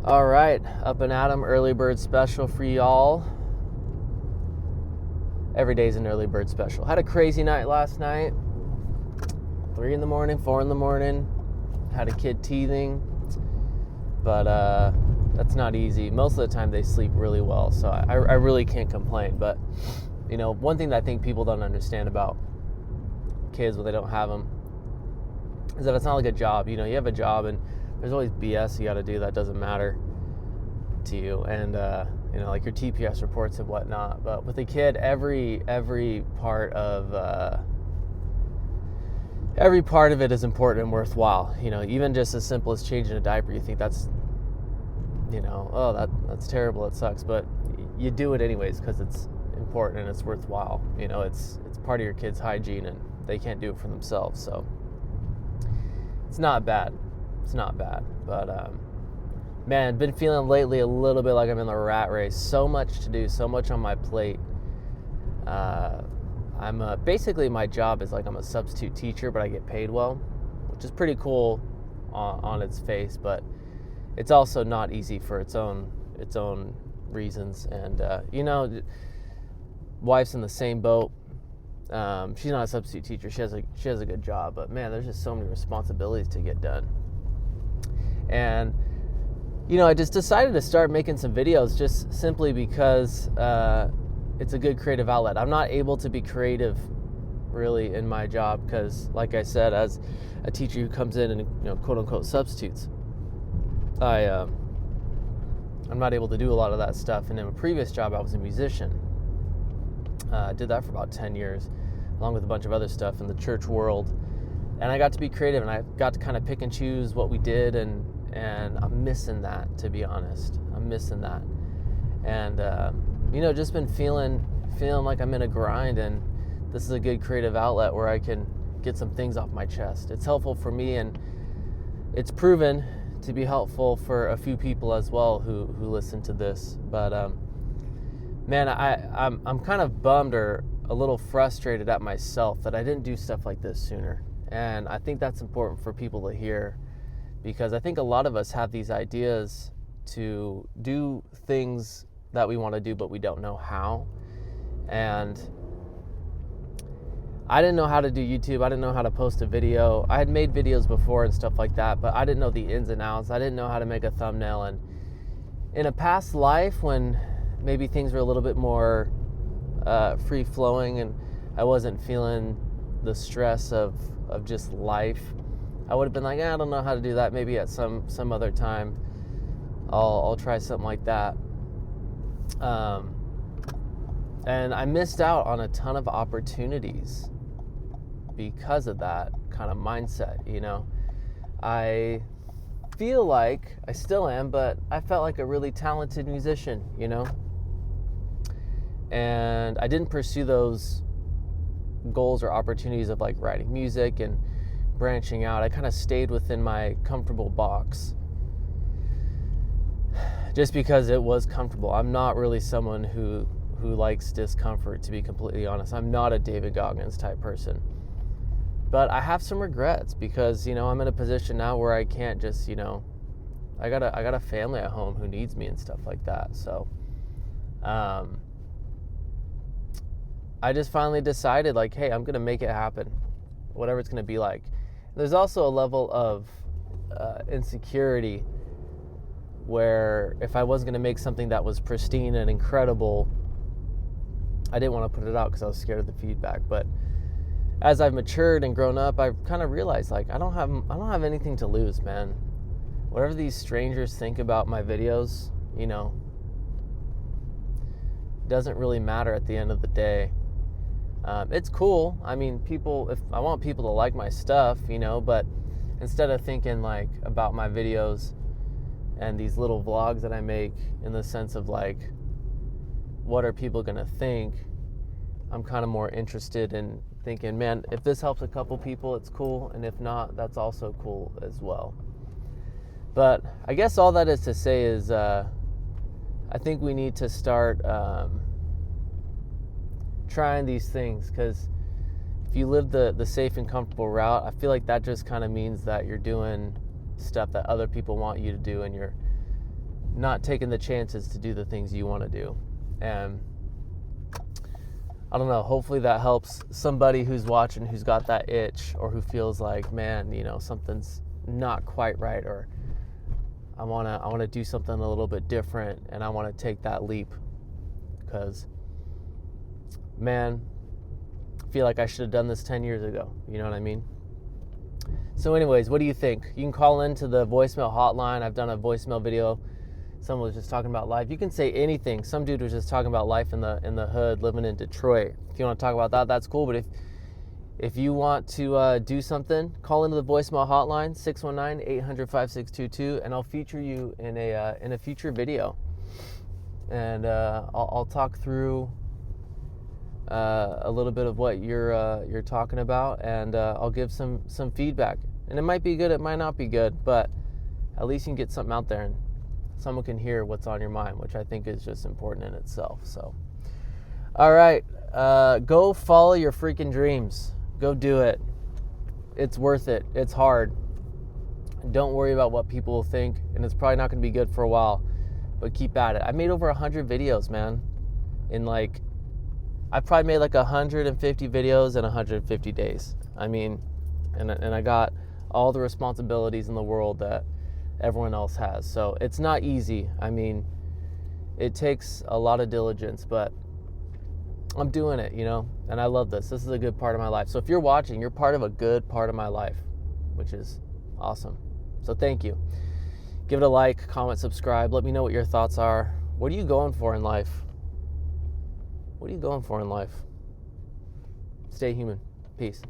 All right, up and at 'em, early bird special for y'all. Every day's an early bird special. Had a crazy night last night. 3 in the morning, 4 in the morning. Had a kid teething, but that's not easy. Most of the time they sleep really well, so I really can't complain. But you know, one thing that I think people don't understand about kids when they don't have them is that it's not like a job. You know, you have a job and there's always BS you got to do that doesn't matter to you, and you know, like your TPS reports and whatnot. But with a kid, every part of it is important and worthwhile. You know, even just as simple as changing a diaper, you think that's, you know, oh, that's terrible, it sucks, but you do it anyways because it's important and it's worthwhile. You know, it's part of your kid's hygiene and they can't do it for themselves, so it's not bad. But man, been feeling lately a little bit like I'm in the rat race. So much to do, so much on my plate. I'm basically, my job is like I'm a substitute teacher, but I get paid well, which is pretty cool on its face, but it's also not easy for its own reasons. And you know, wife's in the same boat. She's not a substitute teacher. She has a good job, but man, there's just so many responsibilities to get done. And you know, I just decided to start making some videos just simply because it's a good creative outlet. I'm not able to be creative really in my job because, like I said, as a teacher who comes in and, you know, quote unquote substitutes, I'm not able to do a lot of that stuff. And in a previous job, I was a musician. I did that for about 10 years, along with a bunch of other stuff in the church world. And I got to be creative, and I got to kind of pick and choose what we did, and I'm missing that, to be honest. I'm missing that. And, you know, just been feeling like I'm in a grind, and this is a good creative outlet where I can get some things off my chest. It's helpful for me, and it's proven to be helpful for a few people as well who listen to this. But, man, I'm kind of bummed or a little frustrated at myself that I didn't do stuff like this sooner. And I think that's important for people to hear, because I think a lot of us have these ideas to do things that we want to do, but we don't know how. And I didn't know how to do YouTube. I didn't know how to post a video. I had made videos before and stuff like that, but I didn't know the ins and outs. I didn't know how to make a thumbnail. And in a past life, when maybe things were a little bit more free-flowing and I wasn't feeling the stress of just life, I would have been like, I don't know how to do that. Maybe at some other time I'll try something like that. And I missed out on a ton of opportunities because of that kind of mindset, you know. I feel like I still am, but I felt like a really talented musician, you know. And I didn't pursue those goals or opportunities of like writing music and branching out. I kind of stayed within my comfortable box just because it was comfortable. I'm not really someone who likes discomfort, to be completely honest. I'm not a David Goggins type person. But I have some regrets because, you know, I'm in a position now where I can't just, you know, I got a family at home who needs me and stuff like that. So I just finally decided, like, hey, I'm going to make it happen, whatever it's going to be like. There's also a level of insecurity where if I wasn't going to make something that was pristine and incredible, I didn't want to put it out because I was scared of the feedback. But as I've matured and grown up, I've kind of realized, like, I don't have anything to lose, man. Whatever these strangers think about my videos, you know, doesn't really matter at the end of the day. It's cool. I mean, if I want people to like my stuff, you know, but instead of thinking like about my videos and these little vlogs that I make in the sense of like, what are people gonna think, I'm kind of more interested in thinking, man, if this helps a couple people, it's cool, and if not, that's also cool as well. But I guess all that is to say is I think we need to start trying these things, because if you live the safe and comfortable route, I feel like that just kind of means that you're doing stuff that other people want you to do, and you're not taking the chances to do the things you want to do. And I don't know, hopefully that helps somebody who's watching who's got that itch, or who feels like, man, you know, something's not quite right, or I want to do something a little bit different, and I want to take that leap, because, man, I feel like I should have done this 10 years ago. You know what I mean? So anyways, what do you think? You can call into the voicemail hotline. I've done a voicemail video. Someone was just talking about life. You can say anything. Some dude was just talking about life in the hood, living in Detroit. If you want to talk about that, that's cool. But if you want to do something, call into the voicemail hotline, 619-800-5622, and I'll feature you in a future video. And I'll talk through a little bit of what you're talking about, and I'll give some feedback. And it might be good, it might not be good, but at least you can get something out there and someone can hear what's on your mind, which I think is just important in itself. So, all right, go follow your freaking dreams. Go do it. It's worth it. It's hard. Don't worry about what people will think, and it's probably not going to be good for a while, but keep at it. I made over 100 videos, man. I probably made like 150 videos in 150 days. I mean, and I got all the responsibilities in the world that everyone else has. So it's not easy. I mean, it takes a lot of diligence, but I'm doing it, you know, and I love this. This is a good part of my life. So if you're watching, you're part of a good part of my life, which is awesome. So thank you. Give it a like, comment, subscribe. Let me know what your thoughts are. What are you going for in life? What are you going for in life? Stay human. Peace.